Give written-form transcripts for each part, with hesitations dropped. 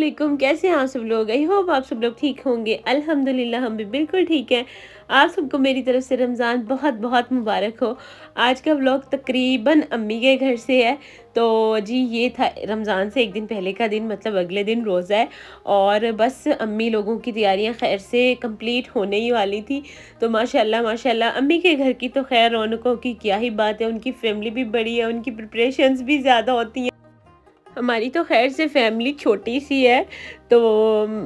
वालेकुम, कैसे हैं आप सब लोग। आई होप आप सब लोग ठीक होंगे। अल्हम्दुलिल्लाह हम भी बिल्कुल ठीक हैं। आप सबको मेरी तरफ से रमज़ान बहुत बहुत मुबारक हो। आज का व्लॉग तकरीबन अम्मी के घर से है। तो जी ये था रमज़ान से एक दिन पहले का दिन, मतलब अगले दिन रोज़ा है और बस अम्मी लोगों की तैयारियां खैर से कंप्लीट होने ही वाली थी। तो माशाल्लाह माशाल्लाह अम्मी के घर की तो खैर रौनकों की क्या ही बात है। उनकी फैमिली भी बड़ी है, उनकी प्रिपरेशंस भी ज़्यादा होती हैं। हमारी तो खैर से फैमिली छोटी सी है, तो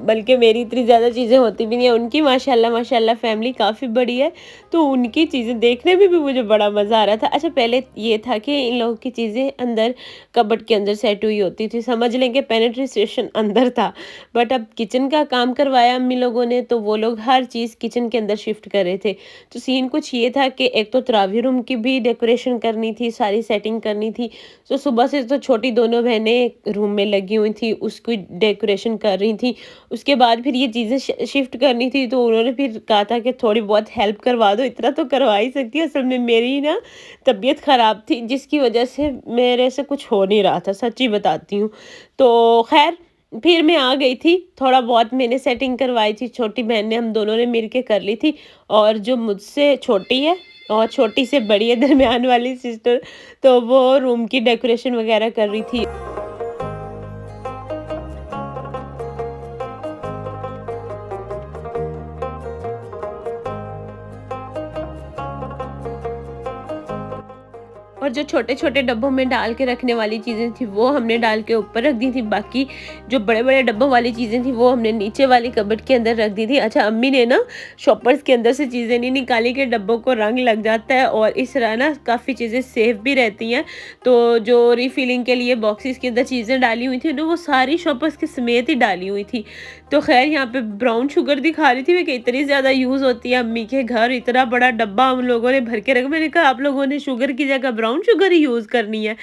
बल्कि मेरी इतनी ज़्यादा चीज़ें होती भी नहीं है। उनकी माशाल्लाह माशाल्लाह फैमिली काफ़ी बड़ी है, तो उनकी चीज़ें देखने में भी मुझे बड़ा मज़ा आ रहा था। अच्छा, पहले ये था कि इन लोगों की चीज़ें अंदर कबर्ड के अंदर सेट हुई होती थी, समझ लें कि पेनिट्रेशन अंदर था। बट अब किचन का काम करवाया अम्मी लोगों ने, तो वो लोग हर चीज़ किचन के अंदर शिफ्ट कर रहे थे। तो सीन कुछ ये था कि एक तो तरावी रूम की भी डेकोरेशन करनी थी, सारी सेटिंग करनी थी। तो सुबह से तो छोटी दोनों बहनें रूम में लगी हुई थी, उसकी डेकोरेशन कर रही थी। उसके बाद फिर ये चीज़ें शिफ्ट करनी थी, तो उन्होंने फिर कहा था कि थोड़ी बहुत हेल्प करवा दो। इतना तो करवा ही सकती है। असल में मेरी ना तबीयत ख़राब थी, जिसकी वजह से मेरे से कुछ हो नहीं रहा था, सच्ची बताती हूँ। तो खैर फिर मैं आ गई थी, थोड़ा बहुत मैंने सेटिंग करवाई थी, छोटी बहन ने, हम दोनों ने मिल के कर ली थी। और जो मुझसे छोटी है और छोटी से बड़ी है, दरमियान वाली सिस्टर, तो वो रूम की डेकोरेशन वगैरह कर रही थी। और जो छोटे-छोटे डब्बों में डाल के रखने वाली चीज़ें थी, वो हमने डाल के ऊपर रख दी थी। बाकी जो बड़े-बड़े डब्बों वाली चीज़ें थी, वो हमने नीचे वाली कबर्ड के अंदर रख दी थी। अच्छा, अम्मी ने ना शॉपर्स के अंदर से चीज़ें नहीं निकाली कि डब्बों को रंग लग जाता है और इस तरह ना काफ़ी चीज़ें सेफ भी रहती हैं। तो जो रिफिलिंग के लिए बॉक्सेस के अंदर चीज़ें डाली हुई थी ना, वो सारी शॉपर्स के समेत ही डाली हुई थी। तो खैर यहाँ पे ब्राउन शुगर दिखा रही थी मैं कि इतनी ज़्यादा यूज़ होती है अम्मी के घर। इतना बड़ा डब्बा हम लोगों ने भर के रखा। मैंने कहा आप लोगों ने शुगर की जगह ब्राउन शुगर ही यूज़ करनी है।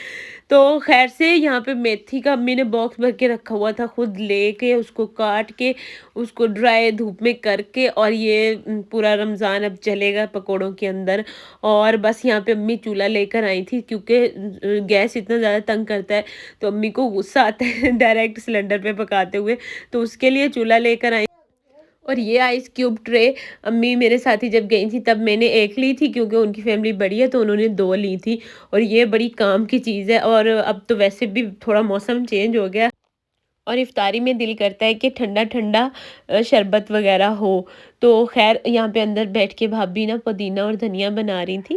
तो खैर से यहाँ पे मेथी का अम्मी ने बॉक्स भर के रखा हुआ था, खुद लेके उसको काट के उसको ड्राई धूप में करके, और ये पूरा रमज़ान अब चलेगा पकौड़ों के अंदर। और बस यहाँ पे अम्मी चूल्हा लेकर आई थी, क्योंकि गैस इतना ज़्यादा तंग करता है, तो अम्मी को गुस्सा आता है डायरेक्ट सिलेंडर पे पकाते हुए, तो उसके लिए चूल्हा लेकर आई। और ये आइस क्यूब ट्रे अम्मी मेरे साथ ही जब गई थी तब मैंने एक ली थी, क्योंकि उनकी फैमिली बड़ी है तो उन्होंने दो ली थी। और ये बड़ी काम की चीज़ है। और अब तो वैसे भी थोड़ा मौसम चेंज हो गया और इफ्तारी में दिल करता है कि ठंडा ठंडा शरबत वगैरह हो। तो खैर यहाँ पे अंदर बैठ के भाभी ना पुदीना और धनिया बना रही थी,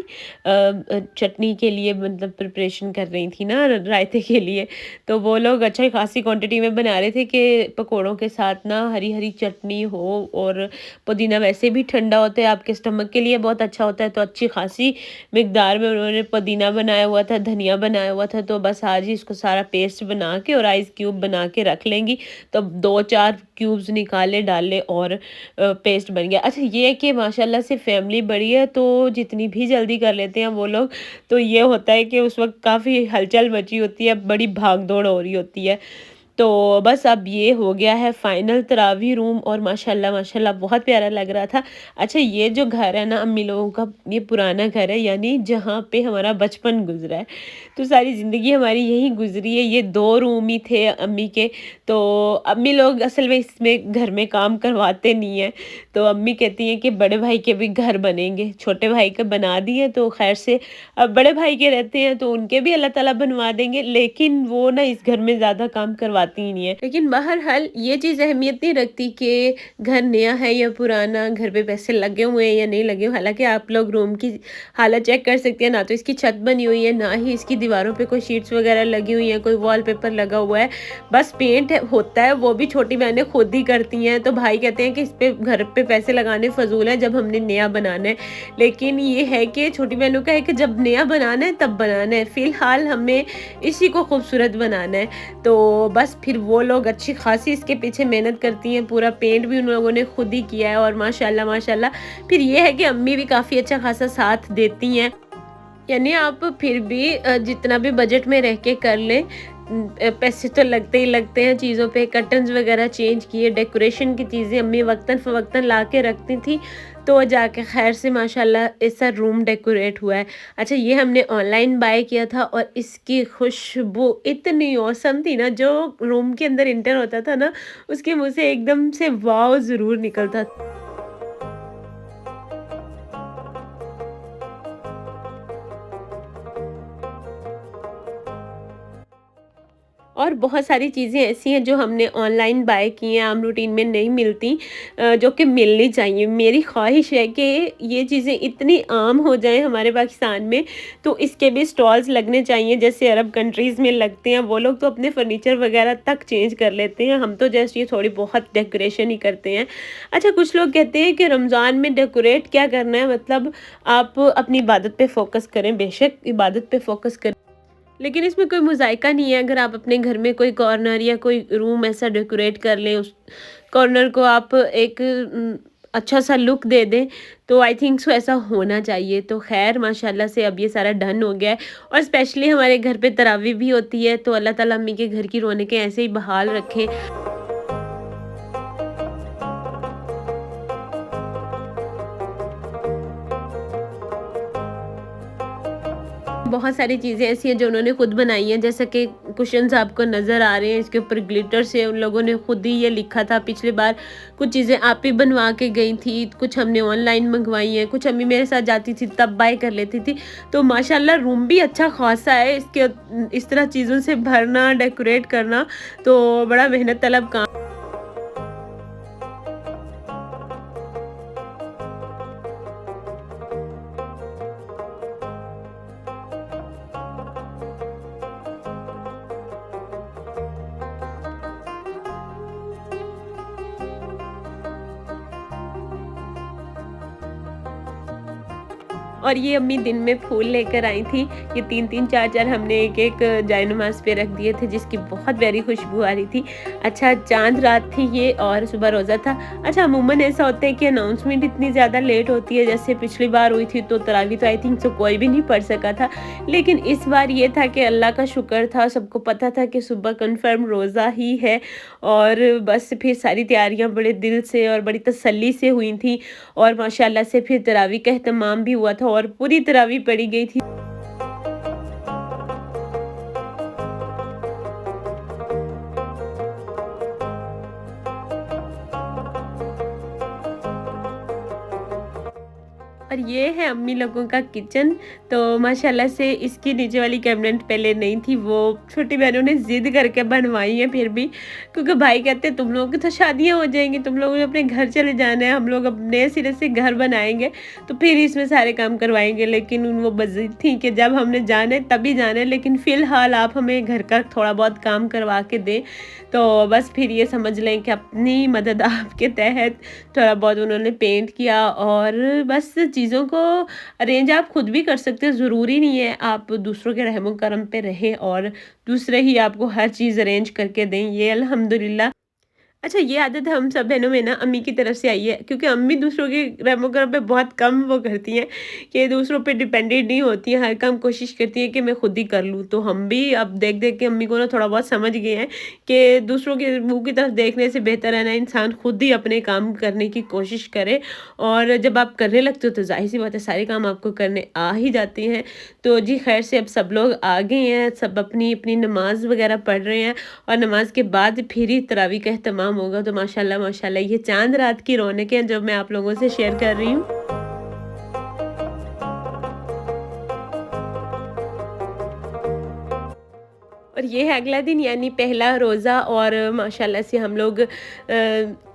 चटनी के लिए, मतलब प्रिपरेशन कर रही थी ना रायते के लिए। तो वो लोग अच्छा खासी क्वांटिटी में बना रहे थे कि पकोड़ों के साथ ना हरी हरी चटनी हो। और पुदीना वैसे भी ठंडा होता है, आपके स्टमक के लिए बहुत अच्छा होता है, तो अच्छी खासी मिकदार में उन्होंने पुदीना बनाया हुआ था, धनिया बनाया हुआ था। तो बस आज ही इसको सारा पेस्ट बना के और आइस क्यूब बना के रख लेंगी। तो 2-4 क्यूब्स निकाले डाले और पेस्ट बन गया। अच्छा, ये है कि माशाल्लाह से फैमिली बड़ी है, तो जितनी भी जल्दी कर लेते हैं वो लोग। तो ये होता है कि उस वक्त काफ़ी हलचल मची होती है, बड़ी भाग दौड़ हो रही होती है। तो बस अब ये हो गया है फाइनल तरावी रूम, और माशाल्लाह माशाल्लाह बहुत प्यारा लग रहा था। अच्छा, ये जो घर है ना अम्मी लोगों का, ये पुराना घर है, यानी जहाँ पे हमारा बचपन गुजरा है। तो सारी ज़िंदगी हमारी यहीं गुजरी है। ये 2 रूम ही थे अम्मी के। तो अम्मी लोग असल में इसमें घर में काम करवाते नहीं हैं। तो अम्मी कहती हैं कि बड़े भाई के भी घर बनेंगे। छोटे भाई का बना दिए, तो खैर से अब बड़े भाई के रहते हैं तो उनके भी अल्लाह ताला बनवा देंगे, लेकिन वो ना इस घर में ज़्यादा काम करवाती ही नहीं है। लेकिन बहरहाल ये चीज़ अहमियत नहीं रखती कि घर नया है या पुराना, घर पे पैसे लगे हुए हैं या नहीं लगे हुए। हालांकि आप लोग रूम की हालत चेक कर सकते हैं, ना तो इसकी छत बनी हुई है, ना ही इसकी दीवारों पे कोई शीट्स वगैरह लगी हुई हैं, कोई वॉलपेपर लगा हुआ है। बस पेंट होता है, वो भी छोटी बहनें खुद ही करती हैं। तो भाई कहते हैं कि इस पे घर पे पैसे लगाने फजूल है, जब हमने नया बनाना है। लेकिन ये है कि छोटी बहनों का है कि जब नया बनाना है तब बनाना है, फ़िलहाल हमें इसी को खूबसूरत बनाना है। तो बस फिर वो लोग अच्छी खासी इसके पीछे मेहनत करती हैं, पूरा पेंट भी उन लोगों ने खुद ही किया है। और माशाल्लाह माशाल्लाह फिर ये है कि अम्मी भी काफ़ी अच्छा खासा साथ देती हैं। यानी आप फिर भी जितना भी बजट में रह के कर लें, पैसे तो लगते ही लगते हैं चीज़ों पे। कर्टन्स वगैरह चेंज किए, डेकोरेशन की चीज़ें अम्मी वक्तन-फ़वक्तन ला के रखती थी, तो जाके खैर से माशाल्लाह ऐसा रूम डेकोरेट हुआ है। अच्छा, ये हमने ऑनलाइन बाय किया था और इसकी खुशबू इतनी ऑसम थी ना, जो रूम के अंदर एंटर होता था ना, उसके मुँह से एकदम से वॉव ज़रूर निकलता। और बहुत सारी चीज़ें ऐसी हैं जो हमने ऑनलाइन बाय की हैं, आम रूटीन में नहीं मिलती, जो कि मिलनी चाहिए। मेरी ख्वाहिश है कि ये चीज़ें इतनी आम हो जाएँ हमारे पाकिस्तान में, तो इसके भी स्टॉल्स लगने चाहिए जैसे अरब कंट्रीज़ में लगते हैं। वो लोग तो अपने फर्नीचर वगैरह तक चेंज कर लेते हैं, हम तो जस्ट ये थोड़ी बहुत डेकोरेशन ही करते हैं। अच्छा, कुछ लोग कहते हैं कि रमज़ान में डेकोरेट क्या करना है, मतलब आप अपनी इबादत पे फ़ोकस करें। बेशक इबादत पे फ़ोकस करें, लेकिन इसमें कोई मुज़ायका नहीं है अगर आप अपने घर में कोई कॉर्नर या कोई रूम ऐसा डेकोरेट कर लें, उस कॉर्नर को आप एक अच्छा सा लुक दे दें, तो आई थिंक सो ऐसा होना चाहिए। तो ख़ैर माशाल्लाह से अब ये सारा डन हो गया है, और स्पेशली हमारे घर पे तरावी भी होती है, तो अल्लाह ताला अम्मी के घर की रौनकें ऐसे ही बहाल रखे। बहुत सारी चीज़ें ऐसी हैं जो उन्होंने खुद बनाई हैं, जैसे कि कुशन्स आपको नज़र आ रहे हैं, इसके ऊपर ग्लिटर से उन लोगों ने खुद ही ये लिखा था। पिछली बार कुछ चीज़ें आप ही बनवा के गई थी, कुछ हमने ऑनलाइन मंगवाई हैं, कुछ अम्मी मेरे साथ जाती थी तब बाय कर लेती थी। तो माशाल्लाह रूम भी अच्छा खासा है, इसके इस तरह चीज़ों से भरना, डेकोरेट करना तो बड़ा मेहनत तलब काम। और ये अम्मी दिन में फूल लेकर आई थी, ये 3-3 4-4 हमने एक-एक जाए नमाज़ पे रख दिए थे, जिसकी बहुत प्यारी खुशबू आ रही थी। अच्छा, चाँद रात थी ये और सुबह रोज़ा था। अच्छा, अमूमन ऐसा होता है कि अनाउंसमेंट इतनी ज़्यादा लेट होती है, जैसे पिछली बार हुई थी तो तरावी तो आई थिंक सो कोई भी नहीं पढ़ सका था। लेकिन इस बार ये था कि अल्लाह का शुक्र था, सबको पता था कि सुबह कन्फर्म रोज़ा ही है, और बस फिर सारी तैयारियाँ बड़े दिल से और बड़ी तसल्ली से हुई थी, और माशाल्लाह से फिर तरावी का एहतमाम भी हुआ था और पूरी तरावी पढ़ी गई थी। और ये है अम्मी लोगों का किचन। तो माशाल्लाह से इसकी नीचे वाली कैबिनेट पहले नहीं थी, वो छोटी बहनों ने ज़िद करके बनवाई है फिर भी, क्योंकि भाई कहते तुम लोगों की तो शादियां हो जाएंगी, तुम लोगों ने अपने घर चले जाना है, हम लोग अब नए सिरे से घर बनाएंगे तो फिर इसमें सारे काम करवाएंगे। लेकिन वो ज़िद थी कि जब हमने जाना है तभी जाना है, लेकिन फ़िलहाल आप हमें घर का थोड़ा बहुत काम करवा के दें। तो बस फिर ये समझ लें कि अपनी मदद आपके तहत थोड़ा बहुत उन्होंने पेंट किया, और बस चीज़ों को अरेंज आप खुद भी कर सकते हैं। ज़रूरी नहीं है आप दूसरों के रहमो करम पे रहें और दूसरे ही आपको हर चीज़ अरेंज करके दें, ये अल्हम्दुलिल्लाह। अच्छा, ये आदत हम सब बहनों में ना अम्मी की तरफ से आई है, क्योंकि अम्मी दूसरों के रहमो-करम पे बहुत कम वो करती हैं, कि दूसरों पे डिपेंडेंट नहीं होती हैं, हर काम कोशिश करती हैं कि मैं खुद ही कर लूँ। तो हम भी अब देख-देख के अम्मी को ना थोड़ा बहुत समझ गए हैं कि दूसरों के मुँह की तरफ देखने से बेहतर है ना इंसान खुद ही अपने काम करने की कोशिश करे, और जब आप करने लगते हो तो ज़ाहिर-सी बात है सारे काम आपको करने आ ही जाते हैं। तो जी खैर से अब सब लोग आ गए हैं, सब अपनी-अपनी नमाज़ वगैरह पढ़ रहे हैं, और नमाज के बाद फिर ही तरावी का एहतमाम होगा। तो माशाल्लाह माशाल्लाह ये चाँद रात की रौनकें हैं जो मैं आप लोगों से शेयर कर रही हूँ। और ये है अगला दिन यानी पहला रोज़ा, और माशाल्लाह से हम लोग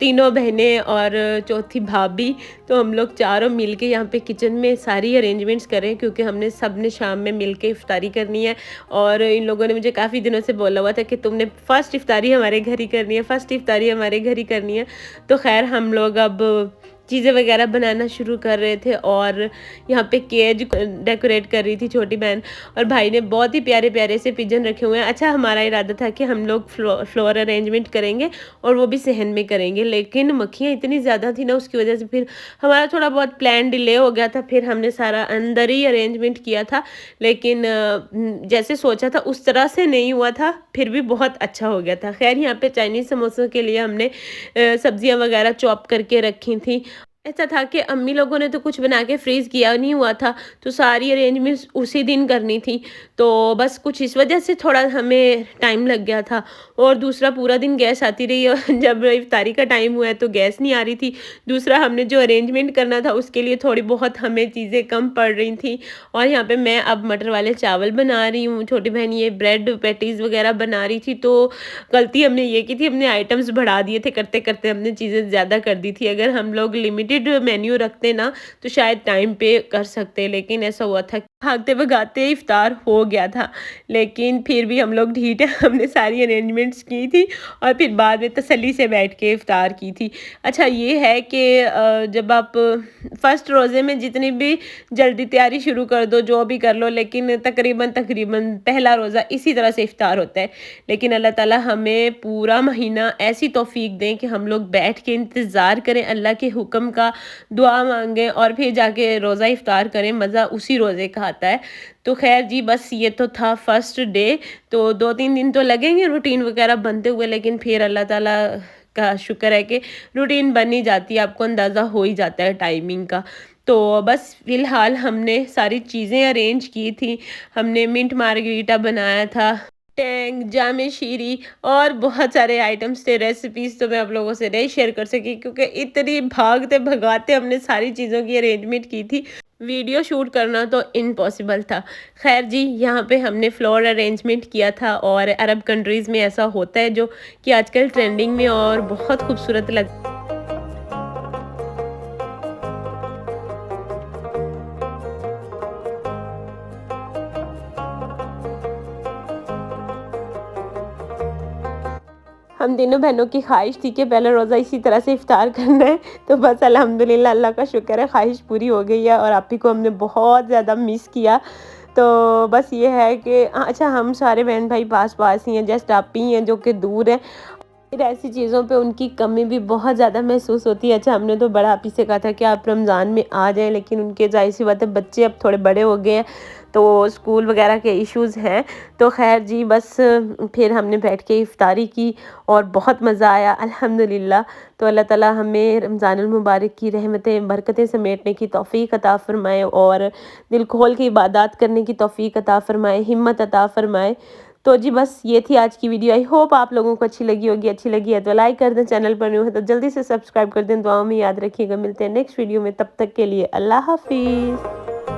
तीनों बहनें और चौथी भाभी, तो हम लोग चारों मिलके यहाँ पे किचन में सारी अरेंजमेंट्स करें, क्योंकि हमने सब ने शाम में मिलके इफ्तारी करनी है। और इन लोगों ने मुझे काफ़ी दिनों से बोला हुआ था कि तुमने फ़र्स्ट इफ्तारी हमारे घर ही करनी है, फ़र्स्ट इफ्तारी हमारे घर ही करनी है। तो खैर हम लोग अब चीज़ें वगैरह बनाना शुरू कर रहे थे और यहाँ पे केज डेकोरेट कर रही थी छोटी बहन। और भाई ने बहुत ही प्यारे प्यारे से पिजन रखे हुए हैं। अच्छा, हमारा इरादा था कि हम लोग फ्लोर अरेंजमेंट करेंगे और वो भी सहन में करेंगे, लेकिन मक्खियाँ इतनी ज़्यादा थी ना, उसकी वजह से फिर हमारा थोड़ा बहुत प्लान डिले हो गया था। फिर हमने सारा अंदर ही अरेंजमेंट किया था, लेकिन जैसे सोचा था उस तरह से नहीं हुआ था, फिर भी बहुत अच्छा हो गया था। खैर, यहाँ पे चाइनीज़ समोसों के लिए हमने सब्जियाँ वगैरह चॉप करके रखी थी। ऐसा था कि अम्मी लोगों ने तो कुछ बना के फ्रीज़ किया नहीं हुआ था, तो सारी अरेंजमेंट्स उसी दिन करनी थी। तो बस कुछ इस वजह से थोड़ा हमें टाइम लग गया था। और दूसरा, पूरा दिन गैस आती रही और जब इफ्तारी का टाइम हुआ है तो गैस नहीं आ रही थी। दूसरा, हमने जो अरेंजमेंट करना था उसके लिए थोड़ी बहुत हमें चीज़ें कम पड़ रही थी। और यहाँ पे मैं अब मटर वाले चावल बना रही हूँ, छोटी बहन ये ब्रेड पैटीज़ वगैरह बना रही थी। तो गलती हमने ये की थी, हमने आइटम्स बढ़ा दिए थे, करते-करते हमने चीज़ें ज़्यादा कर दी थी। अगर हम लोग लिमिटेड मेन्यू रखते ना तो शायद टाइम पे कर सकते, लेकिन ऐसा हुआ था भागते-भगाते इफ्तार हो गया था। लेकिन फिर भी हम लोग ढीठ हैं, हमने सारी अरेंजमेंट्स की थी और फिर बाद में तसल्ली से बैठ के इफ्तार की थी। अच्छा, ये है कि जब आप फर्स्ट रोज़े में जितनी भी जल्दी तैयारी शुरू कर दो, जो भी कर लो, लेकिन तकरीबन तकरीबन पहला रोज़ा इसी तरह से इफ्तार होता है। लेकिन अल्लाह ताला हमें पूरा महीना ऐसी तौफ़ीक दें कि हम लोग बैठ के इंतज़ार करें अल्लाह के हुक्म का, दुआ माँगें और फिर जाके रोज़ा इफ्तार करें। मज़ा उसी रोज़े का आता है। तो ख़ैर जी, बस ये तो था फर्स्ट डे। तो 2-3 दिन तो लगेंगे रूटीन वग़ैरह बनते हुए, लेकिन फिर अल्लाह ताला का शुक्र है कि रूटीन बन ही जाती है, आपको अंदाज़ा हो ही जाता है टाइमिंग का। तो बस फ़िलहाल हमने सारी चीज़ें अरेंज की थी। हमने मिंट मार्गरीटा बनाया था, टैंग, जामे शीरी और बहुत सारे आइटम्स थे। रेसिपीज़ तो मैं आप लोगों से नहीं शेयर कर सकी क्योंकि इतनी भागते-भगाते हमने सारी चीज़ों की अरेंजमेंट की थी। वीडियो शूट करना तो इम्पॉसिबल था। ख़ैर जी, यहाँ पे हमने फ्लोर अरेंजमेंट किया था और अरब कंट्रीज़ में ऐसा होता है जो कि आजकल ट्रेंडिंग में और बहुत खूबसूरत लग हम तीनों बहनों की ख़्वाहिश थी कि पहला रोज़ा इसी तरह से इफ़्तार करना है। तो बस अल्हम्दुलिल्लाह, अल्लाह का शुक्र है, ख़्वाहिश पूरी हो गई है और आप ही को हमने बहुत ज़्यादा मिस किया। तो बस ये है कि अच्छा, हम सारे बहन भाई पास-पास ही हैं, जस्ट आप ही हैं जो कि दूर हैं। फिर ऐसी चीज़ों पे उनकी कमी भी बहुत ज़्यादा महसूस होती है। अच्छा, हमने तो बड़ा आप ही से कहा था कि आप रमज़ान में आ जाएँ, लेकिन उनके ज़ाहिर-सी बात है, बच्चे अब थोड़े बड़े हो गए हैं, तो स्कूल वगैरह के इश्यूज़ हैं। तो ख़ैर जी, बस फिर हमने बैठ के इफ़्तारी की और बहुत मज़ा आया अल्हम्दुलिल्लाह। तो अल्लाह ताला हमें रमज़ानुल मुबारक की रहमतें, बरकतें समेटने की तौफ़ीक अता फ़रमाए और दिल खोल के इबादत करने की तौफ़ीक अता फ़रमाए, हिम्मत अता फ़रमाए। तो जी, बस ये थी आज की वीडियो। आई होप आप लोगों को अच्छी लगी होगी। अच्छी लगी है तो लाइक कर दें, चैनल पर न्यू है तो जल्दी से सब्सक्राइब कर दें। दुआओं में याद रखिएगा। मिलते हैं नेक्स्ट वीडियो में, तब तक के लिए अल्लाह हाफ़िज़।